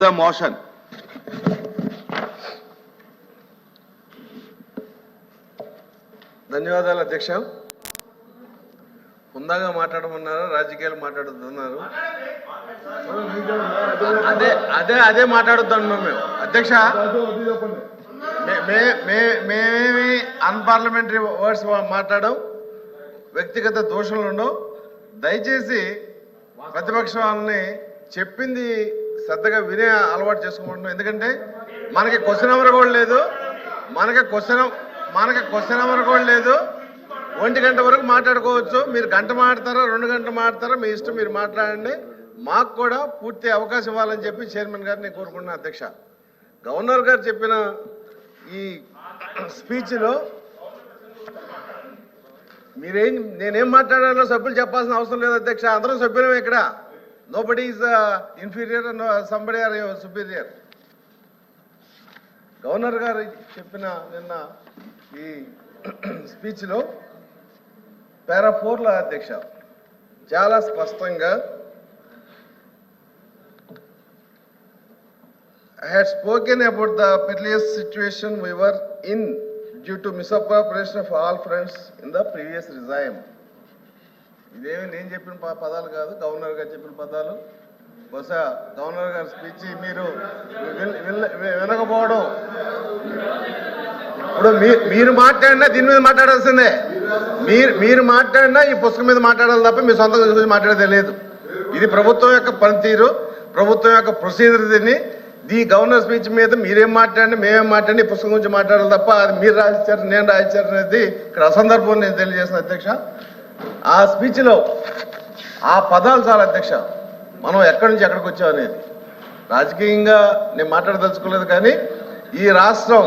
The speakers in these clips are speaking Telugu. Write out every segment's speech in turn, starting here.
The motion. ధన్యవాదాలు అధ్యక్ష. హుందాగా మాట్లాడమన్నారు, రాజకీయాలు మాట్లాడుతున్నారు. అదే మాట్లాడుతున్నాం మేము అధ్యక్ష. మేమేమి అన్పార్లమెంటరీ వర్డ్స్ మాట్లాడడం, వ్యక్తిగత దోషాలు ఉండవు. దయచేసి ప్రతిపక్షాలని చెప్పింది శ్రద్ధగా వినే అలవాటు చేసుకోమంటున్నాం. ఎందుకంటే మనకి క్వశ్చన్ అవర్ కూడా లేదు, మనకి క్వశ్చన్ అవర్ కూడా లేదు. 1 గంట వరకు మాట్లాడుకోవచ్చు. మీరు గంట మాట్లాడతారా, 2 గంటలు మాట్లాడతారా, మీ ఇష్టం, మీరు మాట్లాడండి. మాకు కూడా పూర్తి అవకాశం ఇవ్వాలని చెప్పి చైర్మన్ గారిని కోరుకుంటున్నా అధ్యక్ష. గవర్నర్ గారు చెప్పిన ఈ స్పీచ్లో నేనేం మాట్లాడాలో సభ్యులు చెప్పాల్సిన అవసరం లేదు అధ్యక్ష. అందరం సభ్యులమే ఇక్కడ. Nobody is inferior, somebody are superior. Governor గారు చెప్పిన నిన్న ఈ స్పీచ్లో పారా 4లో అధ్యక్ష చాలా స్పష్టంగా I had spoken about the perilous situation we were in due to misappropriation of all funds in the previous regime. ఇదేమి నేను చెప్పిన పదాలు కాదు, గవర్నర్ గారు చెప్పిన పదాలు. బహుశా గవర్నర్ గారి స్పీచ్ మీరు వినకపోవడం. ఇప్పుడు మీరు మాట్లాడినా దీని మీద మాట్లాడాల్సిందే. మీరు మాట్లాడినా ఈ పుస్తకం మీద మాట్లాడాలి తప్ప మీ సొంత గురించి మాట్లాడేదే లేదు. ఇది ప్రభుత్వం యొక్క పనితీరు, ప్రభుత్వం యొక్క ప్రొసీజర్. ఈ గవర్నర్ స్పీచ్ మీద మీరేం మాట్లాడినా మేమేం మాట్లాడి ఈ పుస్తకం గురించి మాట్లాడాలి తప్ప అది మీరు రాయించారు నేను రాయించారు అనేది ఇక్కడ అసందర్భం నేను తెలియజేసిన అధ్యక్ష. ఆ స్పీచ్లో ఆ పదాలు చాలా అధ్యక్ష. మనం ఎక్కడి నుంచి ఎక్కడికి వచ్చాం అనేది రాజకీయంగా నేను మాట్లాడదలుచుకోలేదు. కానీ ఈ రాష్ట్రం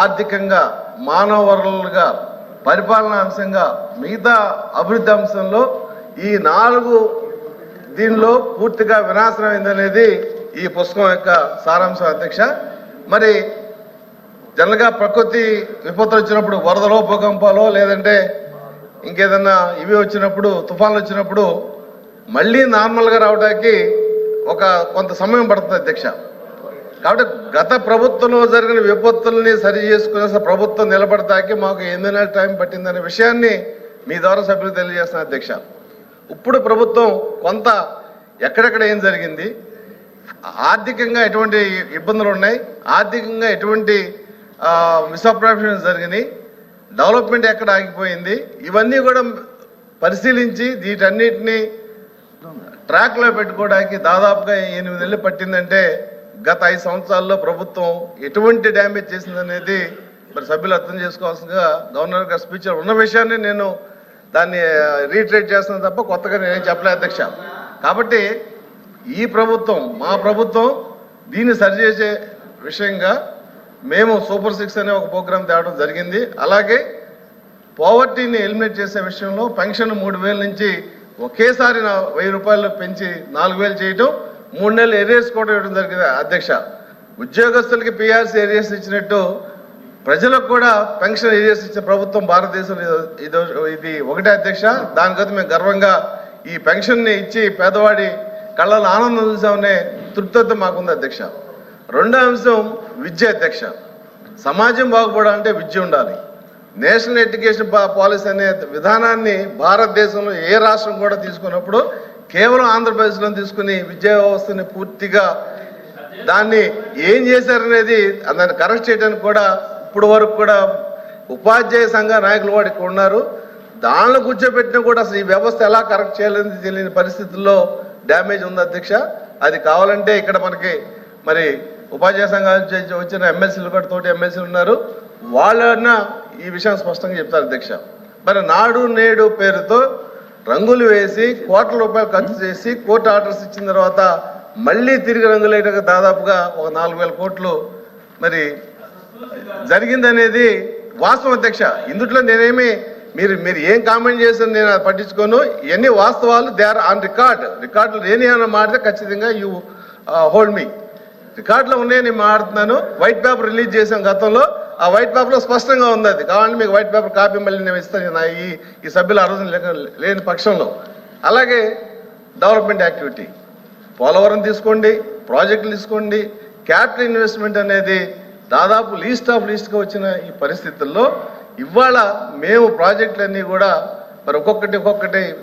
ఆర్థికంగా, మానవ వనరులుగా, పరిపాలనా అంశంగా, మిగతా అభివృద్ధి అంశంలో ఈ 4 దీనిలో పూర్తిగా వినాశనం అయిందనేది ఈ పుస్తకం యొక్క సారాంశం అధ్యక్ష. మరి జనరల్గా ప్రకృతి విపత్తులు వచ్చినప్పుడు, వరదలో, భూకంపాలో, లేదంటే ఇంకేదన్నా ఇవి వచ్చినప్పుడు, తుఫాన్లు వచ్చినప్పుడు మళ్ళీ నార్మల్గా రావడానికి కొంత సమయం పడుతుంది అధ్యక్ష. కాబట్టి గత ప్రభుత్వంలో జరిగిన విపత్తుల్ని సరి చేసుకునే ప్రభుత్వం నిలబడటానికి మాకు 8 నెలల టైం పట్టిందనే విషయాన్ని మీ ద్వారా సభ్యులు తెలియజేస్తున్నారు అధ్యక్ష. ఇప్పుడు ప్రభుత్వం కొంత ఎక్కడెక్కడ ఏం జరిగింది, ఆర్థికంగా ఎటువంటి ఇబ్బందులు ఉన్నాయి, ఆర్థికంగా ఎటువంటి మిస్అప్రాప్రియేషన్ జరిగినాయి, డెవలప్మెంట్ ఎక్కడ ఆగిపోయింది, ఇవన్నీ కూడా పరిశీలించి వీటన్నిటినీ ట్రాక్లో పెట్టుకోవడానికి దాదాపుగా 8 నెలలు పట్టిందంటే గత 5 సంవత్సరాల్లో ప్రభుత్వం ఎటువంటి డ్యామేజ్ చేసిందనేది మరి సభ్యులు అర్థం చేసుకోవాల్సిందిగా గవర్నర్ గారి స్పీచ్లో ఉన్న విషయాన్ని నేను దాన్ని రీట్రేట్ చేస్తున్నాను తప్ప కొత్తగా నేనేం చెప్పలేదు అధ్యక్ష. కాబట్టి ఈ ప్రభుత్వం, మా ప్రభుత్వం దీన్ని సరిచేసే విషయంగా మేము సూపర్ 6 అనే ఒక ప్రోగ్రాం తేవడం జరిగింది. అలాగే పోవర్టీని ఎలిమినేట్ చేసే విషయంలో పెన్షన్ 3,000 నుంచి ఒకేసారి 1,000 రూపాయలు పెంచి 4,000 చేయడం, 3 నెలలు ఏరియర్స్ కూడా ఇవ్వడం జరిగింది అధ్యక్ష. ఉద్యోగస్తులకి పిఆర్సీ ఏరియర్స్ ఇచ్చినట్టు ప్రజలకు కూడా పెన్షన్ ఏరియర్స్ ఇచ్చిన ప్రభుత్వం భారతదేశంలో ఇది ఒకటే అధ్యక్ష. దానికైతే మేము గర్వంగా ఈ పెన్షన్ని ఇచ్చి పేదవాడి కళ్ళలో ఆనందం చూసామనే తృప్తి మాకుంది అధ్యక్ష. రెండో అంశం విద్య అధ్యక్ష. సమాజం బాగుపడాలంటే విద్య ఉండాలి. నేషనల్ ఎడ్యుకేషన్ పాలసీ అనే విధానాన్ని భారతదేశంలో ఏ రాష్ట్రం కూడా తీసుకున్నప్పుడు కేవలం ఆంధ్రప్రదేశ్లో తీసుకుని విద్యా వ్యవస్థని పూర్తిగా దాన్ని ఏం చేశారనేది దాన్ని కరెక్ట్ చేయడానికి కూడా ఇప్పుడు వరకు కూడా ఉపాధ్యాయ సంఘ నాయకులు కూడా ఇక్కడ ఉన్నారు. దానిలో కూర్చోబెట్టినా కూడా అసలు ఈ వ్యవస్థ ఎలా కరెక్ట్ చేయాలని తెలియని పరిస్థితుల్లో డ్యామేజ్ ఉంది అధ్యక్ష. అది కావాలంటే ఇక్కడ మనకి మరి ఉపాధ్యాయ సంఘాల నుంచి వచ్చిన ఎమ్మెల్సీలు కూడా, తోటి ఎమ్మెల్సీలు ఉన్నారు, వాళ్ళన్నా ఈ విషయం స్పష్టంగా చెప్తారు అధ్యక్ష. మరి నాడు నేడు పేరుతో రంగులు వేసి కోట్ల రూపాయలు ఖర్చు చేసి కోర్టు ఆర్డర్స్ ఇచ్చిన తర్వాత మళ్ళీ తిరిగి రంగులు వేయడానికి దాదాపుగా 4,000 కోట్లు మరి జరిగిందనేది వాస్తవం అధ్యక్ష. ఇందుట్లో నేనేమి మీరు ఏం కామెంట్ చేశారు నేను అది పట్టించుకోను. ఇవన్నీ వాస్తవాలు, దే ఆర్ ఆన్ రికార్డులు ఏమైనా మాడితే ఖచ్చితంగా యూ హోల్డ్ మీ. రికార్డులో ఉన్నాయి, నేను మాట్లాడుతున్నాను. వైట్ పేపర్ రిలీజ్ చేసాం గతంలో. ఆ వైట్ పేపర్లో స్పష్టంగా ఉంది. అది కావాలంటే మీకు వైట్ పేపర్ కాపీ మళ్ళీ నేను ఇస్తాను ఈ సభ్యులు ఆ రోజు లేని పక్షంలో. అలాగే డెవలప్మెంట్ యాక్టివిటీ పోలవరం తీసుకోండి, ప్రాజెక్టులు తీసుకోండి, క్యాపిటల్ ఇన్వెస్ట్మెంట్ అనేది దాదాపు లీస్ట్ ఆఫ్ లీస్ట్గా వచ్చిన ఈ పరిస్థితుల్లో ఇవాళ మేము ప్రాజెక్టులన్నీ కూడా మరి ఒక్కొక్కటి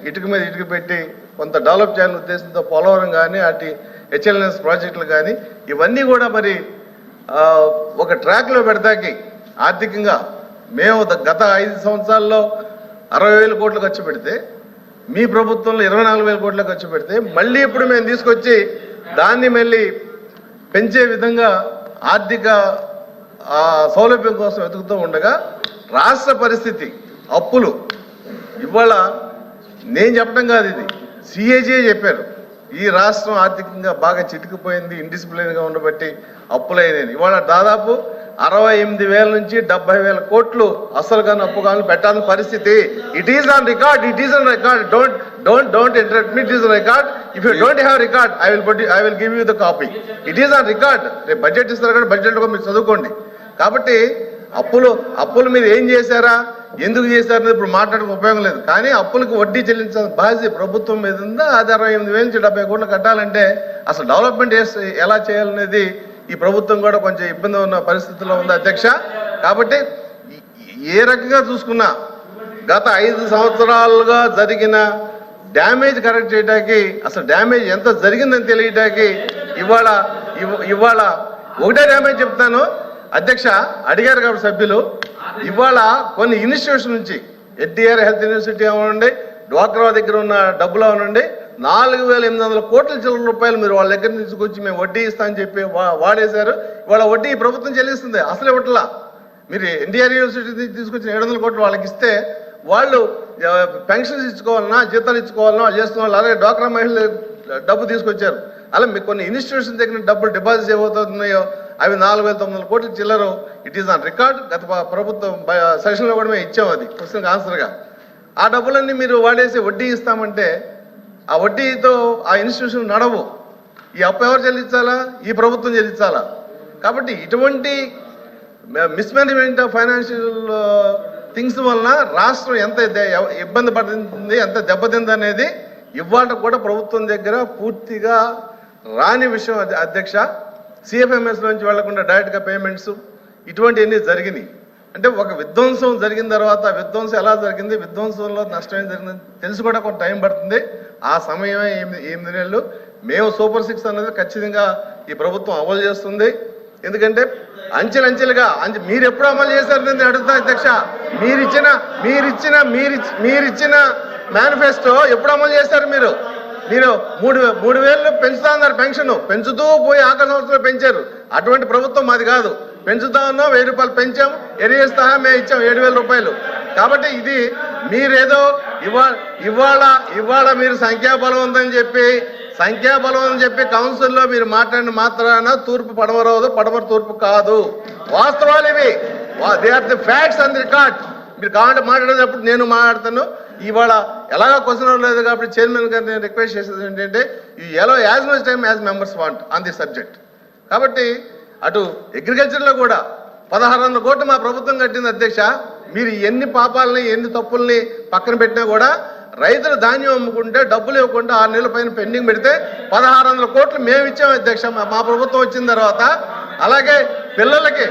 ఇటుక మీద ఇటుక పెట్టి కొంత డెవలప్ చేయాలనే ఉద్దేశంతో పోలవరం కానీ అటు హెచ్ఎల్ఎన్స్ ప్రాజెక్టులు కానీ ఇవన్నీ కూడా మరి ఒక ట్రాక్లో పెడతాకి ఆర్థికంగా మేము గత 5 సంవత్సరాల్లో 60,000 కోట్లు ఖర్చు పెడితే మీ ప్రభుత్వంలో 24,000 కోట్లు ఖర్చు పెడితే మళ్ళీ ఇప్పుడు మేము తీసుకొచ్చి దాన్ని మళ్ళీ పెంచే విధంగా ఆర్థిక సౌలభ్యం కోసం వెతుకుతూ ఉండగా రాష్ట్ర పరిస్థితి అప్పులు ఇవాళ నేను చెప్పడం కాదు, ఇది సిఏజీ చెప్పారు. ఈ రాష్ట్రం ఆర్థికంగా బాగా చితికిపోయింది, ఇండిసిప్లిన్గా ఉండబట్టి అప్పులైనది. ఇవాళ దాదాపు 68,000 నుంచి 70,000 కోట్లు అసలు కానీ అప్పు కానీ పెట్టాల్సిన పరిస్థితి. It is on record, it is on record. Don't interrupt me. It is record. If you don't have record I will give you the copy. It is on record. రేపు బడ్జెట్ ఇస్తారు కానీ బడ్జెట్లో మీరు చదువుకోండి. కాబట్టి అప్పులు మీరు ఏం చేశారా, ఎందుకు చేశారనేది ఇప్పుడు మాట్లాడడం ఉపయోగం లేదు. కానీ అప్పులకు వడ్డీ చెల్లించాల్సిన బాధ్యత ప్రభుత్వం మీద ఉందా? అది 68,000 నుంచి 70 కోట్లు కట్టాలంటే అసలు డెవలప్మెంట్ ఎలా చేయాలనేది ఈ ప్రభుత్వం కూడా కొంచెం ఇబ్బంది ఉన్న పరిస్థితుల్లో ఉంది అధ్యక్ష. కాబట్టి ఏ రకంగా చూసుకున్నా గత 5 సంవత్సరాలుగా జరిగిన డ్యామేజ్ కరెక్ట్ చేయడానికి, అసలు డ్యామేజ్ ఎంత జరిగిందని తెలియడానికి ఇవాళ ఒకటే డ్యామేజ్ చెప్తాను అధ్యక్ష. అడిగారు కాబట్టి సభ్యులు, ఇవాళ కొన్ని ఇన్స్టిట్యూషన్ నుంచి ఎన్టీఆర్ హెల్త్ యూనివర్సిటీ అవనండి, డ్వాక్రా దగ్గర ఉన్న డబ్బులు అవనండి, 4,800 కోట్ల చిల్లర రూపాయలు మీరు వాళ్ళ దగ్గర తీసుకొచ్చి మేము వడ్డీ ఇస్తామని చెప్పి వాడేశారు. ఇవాళ వడ్డీ ప్రభుత్వం చెల్లిస్తుంది, అసలు ఇవ్వట్లా. మీరు ఎన్టీఆర్ యూనివర్సిటీ తీసుకొచ్చిన 700 కోట్లు వాళ్ళకి ఇస్తే వాళ్ళు పెన్షన్స్ ఇచ్చుకోవాలన్నా, జీతాలు ఇచ్చుకోవాలన్నా వాళ్ళు చేస్తున్న వాళ్ళు. అలాగే డ్వాక్రా మహిళలు డబ్బు తీసుకొచ్చారు. అలా మీకు కొన్ని ఇన్స్టిట్యూషన్ దగ్గర డబ్బులు డిపాజిట్ ఏమవుతున్నాయో అవి 4,900 కోట్ల చిల్లరు. It is on record. గత ప్రభుత్వం సెషన్లో కూడా మేము ఇచ్చాము, అది క్వశ్చన్కి ఆన్సర్గా. ఆ డబ్బులన్నీ మీరు వాడేసి వడ్డీ ఇస్తామంటే ఆ వడ్డీతో ఆ ఇన్స్టిట్యూషన్ నడవు. ఈ అప్పు ఎవరు చెల్లించాలా? ఈ ప్రభుత్వం చెల్లించాలా? కాబట్టి ఇటువంటి మిస్మేనేజ్మెంట్ ఆఫ్ ఫైనాన్షియల్ థింగ్స్ వలన రాష్ట్రం ఎంత ఇబ్బంది పడుతుంది, ఎంత దెబ్బతింది అనేది ఇవాళ కూడా ప్రభుత్వం దగ్గర పూర్తిగా రాని విషయం అధ్యక్ష. సిఎఫ్ఎంఎస్ నుంచి వెళ్లకుండా డైరెక్ట్గా పేమెంట్స్ ఇటువంటివన్నీ జరిగినాయి. అంటే ఒక విధ్వంసం జరిగిన తర్వాత విధ్వంసం ఎలా జరిగింది, విధ్వంసంలో నష్టం ఏం జరిగింది తెలిసి కూడా కొంత టైం పడుతుంది. ఆ సమయమే 8 నెలలు. మేము సూపర్ 6 అనేది ఖచ్చితంగా ఈ ప్రభుత్వం అమలు చేస్తుంది. ఎందుకంటే అంచెలంచెలుగా మీరు ఎప్పుడు అమలు చేశారు నేను అడుగుతా అధ్యక్ష. మీరిచ్చిన మేనిఫెస్టో ఎప్పుడు అమలు చేశారు? మీరు 3,000 పెంచుతా ఉన్నారు. పెన్షన్ పెంచుతూ పోయి ఆఖరి సంవత్సరంలో పెంచారు. అటువంటి ప్రభుత్వం మాది కాదు. పెంచుతా ఉన్నాం, 1,000 రూపాయలు పెంచాం, ఎరియర్స్ సహా మేము ఇచ్చాం 7,000 రూపాయలు. కాబట్టి ఇది మీరేదో ఇవాళ మీరు సంఖ్యాబలం ఉందని చెప్పి కౌన్సిల్లో మీరు మాట్లాడిన మాత్రాన తూర్పు పడమరవదు, పడమర తూర్పు కాదు. వాస్తవాలు ఇవి. They are the facts and record. మీరు కావాలంటే మాట్లాడేటప్పుడు నేను మాట్లాడతాను. ఇవాళ ఎలాగా క్వశ్చన్ లేదు కాబట్టి చైర్మన్ గారు నేను రిక్వెస్ట్ చేసేది ఏంటంటే allow as much time as members want on the subject. కాబట్టి అటు అగ్రికల్చర్లో కూడా 1,600 కోట్లు మా ప్రభుత్వం కట్టింది అధ్యక్ష. మీరు ఎన్ని పాపాలని ఎన్ని తప్పుల్ని పక్కన పెట్టినా కూడా రైతులు ధాన్యం అమ్ముకుంటే డబ్బులు ఇవ్వకుండా 6 నెలల పైన పెండింగ్ పెడితే 1,600 కోట్లు మేము ఇచ్చాము అధ్యక్ష మా ప్రభుత్వం వచ్చిన తర్వాత. అలాగే పిల్లలకి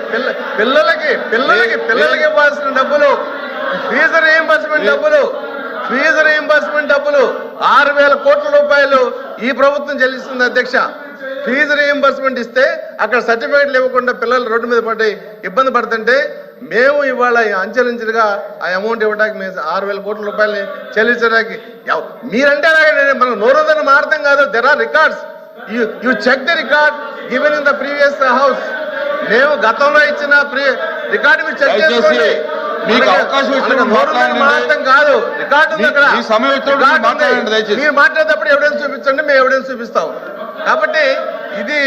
ఇవ్వాల్సిన డబ్బులు, ఫీజు రీయింబర్స్మెంట్ డబ్బులు 6,000 కోట్ల రూపాయలు ఈ ప్రభుత్వం చెల్లిస్తుంది అధ్యక్ష. ఫీజు రీయింబర్స్మెంట్ ఇస్తే అక్కడ సర్టిఫికేట్లు ఇవ్వకుండా పిల్లలు రోడ్డు మీద పడి ఇబ్బంది పడుతుంటే మేము ఇవాళ అంచెలంచెలుగా ఆ అమౌంట్ ఇవ్వడానికి మేము 6,000 కోట్ల రూపాయలని చెల్లించడానికి. మీరంటే అలాగే మనం నోరుదని మాట్లాడతాం కాదు. There are records. You check the record given in the previous house. మేము గతంలో ఇచ్చిన రికార్డు మీరు చెక్ చేసుకోండి. మీకు అవకాశం మాట్లాడటం కాదు, రికార్డు ఉంది అక్కడ. మీరు మాట్లాడేటప్పుడు ఎవిడెన్స్ చూపించండి, మేము ఎవిడెన్స్ చూపిస్తాం. కాబట్టి ఇది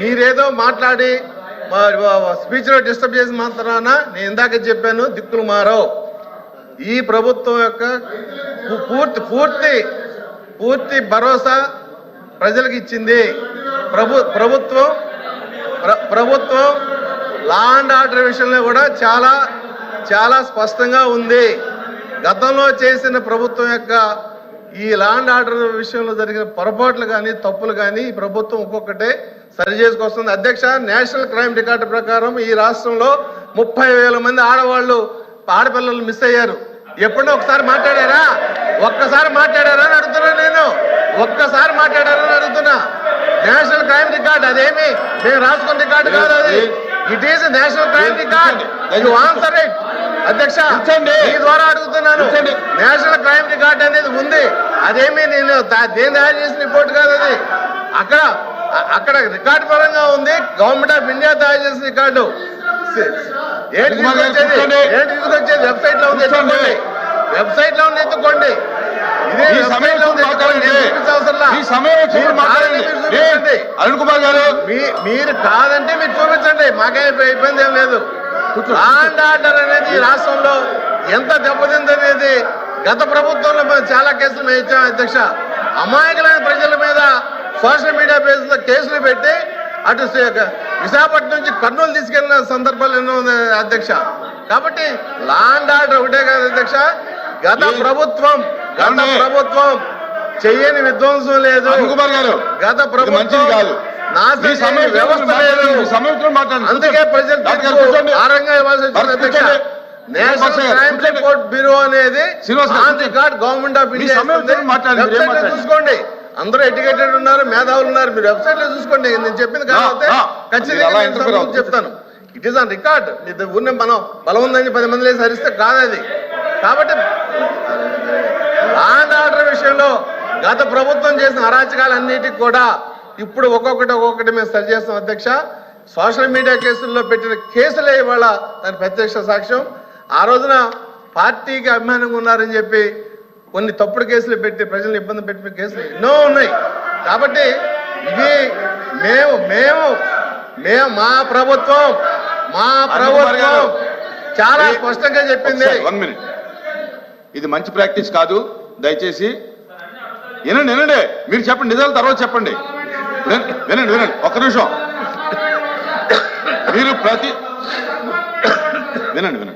మీరేదో మాట్లాడి స్పీచ్లో డిస్టర్బ్ చేసి మాత్రాన నేను ఇందాక చెప్పాను, దిక్కులు మారవు. ఈ ప్రభుత్వం యొక్క పూర్తి భరోసా ప్రజలకు ఇచ్చింది. ప్రభుత్వం లా అండ్ ఆర్డర్ విషయంలో కూడా చాలా స్పష్టంగా ఉంది. గతంలో చేసిన ప్రభుత్వం యొక్క ఈ లా అండ్ ఆర్డర్ విషయంలో జరిగిన పొరపాట్లు కానీ తప్పులు కానీ ఈ ప్రభుత్వం ఒక్కొక్కటే సరి చేసుకొస్తుంది. అధ్యక్ష, నేషనల్ క్రైమ్ రికార్డు ప్రకారం ఈ రాష్ట్రంలో 30,000 మంది ఆడపిల్లలు మిస్ అయ్యారు. ఎప్పుడో ఒకసారి మాట్లాడారా? ఒక్కసారి మాట్లాడారా అని అడుగుతున్నా నేను. ఒక్కసారి మాట్లాడారని అడుగుతున్నా. నేషనల్ క్రైమ్ రికార్డ్ అదేమి మేము రాసుకున్న రికార్డు కాదు అది. It is national crime record. You answer it. అధ్యక్ష, మీ ద్వారా అడుగుతున్నాను. నేషనల్ క్రైమ్ రికార్డ్ అనేది ఉంది. అదేమి నేను దేని తయారు చేసిన రిపోర్ట్ కాదు అది. అక్కడ రికార్డు పరంగా ఉంది. గవర్నమెంట్ ఆఫ్ ఇండియా తయారు చేసిన రికార్డు. ఏంటి తీసుకొచ్చేది? వెబ్సైట్ లో ఉంది, ఎత్తుకోండి. వెబ్సైట్ లో ఉంది, ఎత్తుకోండి. ఇదే వెబ్సైట్ లో ఉంది, ఎత్తుకోండి. అరుణ్ కుమార్ గారు, మీరు కాదంటే మీరు చూపించండి, మాకే ఇబ్బంది ఏం లేదు. లా అండ్ ఆర్డర్ అనేది ఈ రాష్ట్రంలో ఎంత దెబ్బతిందనేది గత ప్రభుత్వంలో మేము చాలా కేసులు మేము ఇచ్చాం అధ్యక్ష. అమాయకులైన ప్రజల మీద సోషల్ మీడియా పేజ్లో కేసులు పెట్టి అటు విశాఖపట్నం నుంచి కర్నూలు తీసుకెళ్లిన సందర్భాలు ఎన్నో ఉన్నాయి అధ్యక్ష. కాబట్టి లా అండ్ ఆర్డర్ ఒకటే కాదు అధ్యక్ష. గత ప్రభుత్వం చెయ్యని విధ్వంసం లేదు. గత ప్రభుత్వం వ్యవస్థ లేదు. అందుకే ప్రజలు ఆరంగా ఇవ్వాల్సి వచ్చింది అధ్యక్ష. నేషనల్ క్రైమ్ రిపోర్ట్ బ్యూరో అనేది on record government of India చూసుకోండి. అందరూ ఎడ్యుకేటెడ్ ఉన్నారు, మేధావులు ఉన్నారు. మీరు వెబ్సైట్ లో చూసుకోండి. నేను చెప్పింది కాకపోతే ఖచ్చితంగా చెప్తాను. It is on record. ఊరిని మనం బలం ఉందని 10 మంది లేసి హరిస్తే కాదు అది. కాబట్టి లా అండ్ ఆర్డర్ విషయంలో గత ప్రభుత్వం చేసిన అరాచకాలన్నిటికి కూడా ఇప్పుడు ఒక్కొక్కటి మేము సరి చేస్తాం అధ్యక్ష. సోషల్ మీడియా కేసుల్లో పెట్టిన కేసులే ఇవాళ దాని ప్రత్యక్ష సాక్ష్యం. ఆ రోజున పార్టీకి అభిమానంగా ఉన్నారని చెప్పి కొన్ని తప్పుడు కేసులు పెట్టి ప్రజలను ఇబ్బంది పెట్టిన కేసులు ఎన్నో ఉన్నాయి. కాబట్టి ఇవి మేము మా ప్రభుత్వం చాలా స్పష్టంగా చెప్పింది. 1 minute. ఇది మంచి ప్రాక్టీస్ కాదు. దయచేసి వినండి. మీరు చెప్పండి, నిజాలు తర్వాత చెప్పండి. వినండి. ఒక్క నిమిషం. మీరు వినండి.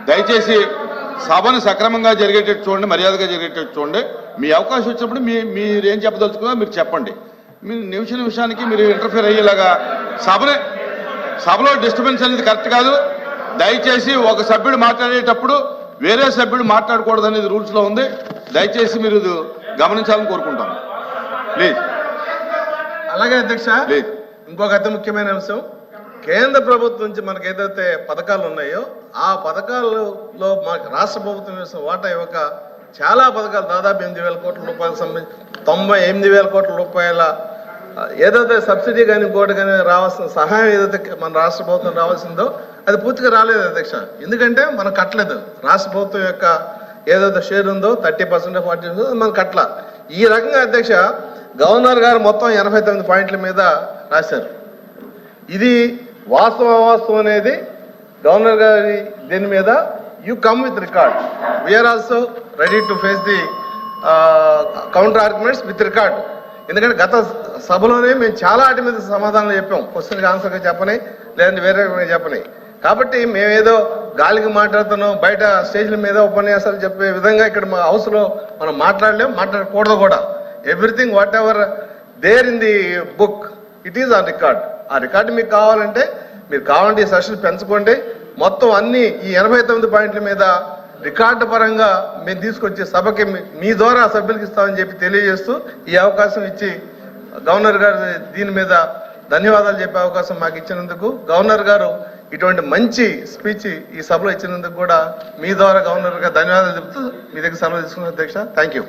దయచేసి సభను సక్రమంగా జరిగేటట్టు చూడండి, మర్యాదగా జరిగేటట్టు చూడండి. మీ అవకాశం వచ్చినప్పుడు మీరేం చెప్పదలుచుకున్నా మీరు చెప్పండి. మీరు నిమిషానికి మీరు ఇంటర్ఫియర్ అయ్యేలాగా సభలో డిస్టర్బెన్స్ అనేది కరెక్ట్ కాదు. దయచేసి ఒక సభ్యుడు మాట్లాడేటప్పుడు వేరే సభ్యుడు మాట్లాడకూడదు అనేది రూల్స్ లో ఉంది. దయచేసి మీరు గమనించాలని కోరుకుంటాం. ప్లీజ్. అలాగే అధ్యక్ష, ఇంకొక అతి ముఖ్యమైన అంశం, కేంద్ర ప్రభుత్వం నుంచి మనకు ఏదైతే పథకాలు ఉన్నాయో ఆ పథకాలలో మనకు రాష్ట్ర ప్రభుత్వం వేసిన వాటా ఇవ్వక చాలా పథకాలు దాదాపు 8,000 కోట్ల రూపాయలకు సంబంధించి 98,000 కోట్ల రూపాయల ఏదైతే సబ్సిడీ కానీ ఇంకోటి కానీ రావాల్సిన సహాయం ఏదైతే మన రాష్ట్ర ప్రభుత్వం రావాల్సిందో అది పూర్తిగా రాలేదు అధ్యక్ష. ఎందుకంటే మనం కట్టలేదు. రాష్ట్ర ప్రభుత్వం యొక్క ఏదైతే షేర్ ఉందో 30% 40% మనం కట్టల. ఈ రకంగా అధ్యక్ష గవర్నర్ గారు మొత్తం 89 పాయింట్ల మీద రాశారు. ఇది వాస్తవం అనేది గవర్నర్ గారి దీని మీద you come with record. We are also ready to face the counter arguments with record. ఎందుకంటే గత సభలోనే మేము చాలా వాటి మీద సమాధానాలు చెప్పాం. క్వశ్చన్కి ఆన్సర్గా చెప్పని, లేదంటే వేరే చెప్పని. కాబట్టి మేమేదో గాలికి మాట్లాడుతున్నాం, బయట స్టేజ్ల మీద ఉపన్యాసాలు చెప్పే విధంగా ఇక్కడ మా హౌస్లో మనం మాట్లాడకూడదు కూడా. Everything whatever there in the book it is on record. ఆ రికార్డు మీకు కావాలంటే ఈ సెషన్ పెంచుకోండి. మొత్తం అన్ని ఈ 89 పాయింట్ల మీద రికార్డు పరంగా మేము తీసుకొచ్చి సభకి మీ ద్వారా సభ్యులకి ఇస్తామని చెప్పి తెలియజేస్తూ ఈ అవకాశం ఇచ్చి గవర్నర్ గారు దీని మీద ధన్యవాదాలు చెప్పే అవకాశం మాకు ఇచ్చినందుకు, గవర్నర్ గారు ఇటువంటి మంచి స్పీచ్ ఈ సభలో ఇచ్చినందుకు కూడా మీ ద్వారా గవర్నర్ గారు ధన్యవాదాలు చెప్తూ మీ దగ్గర సెలవు తీసుకున్న అధ్యక్ష. Thank you.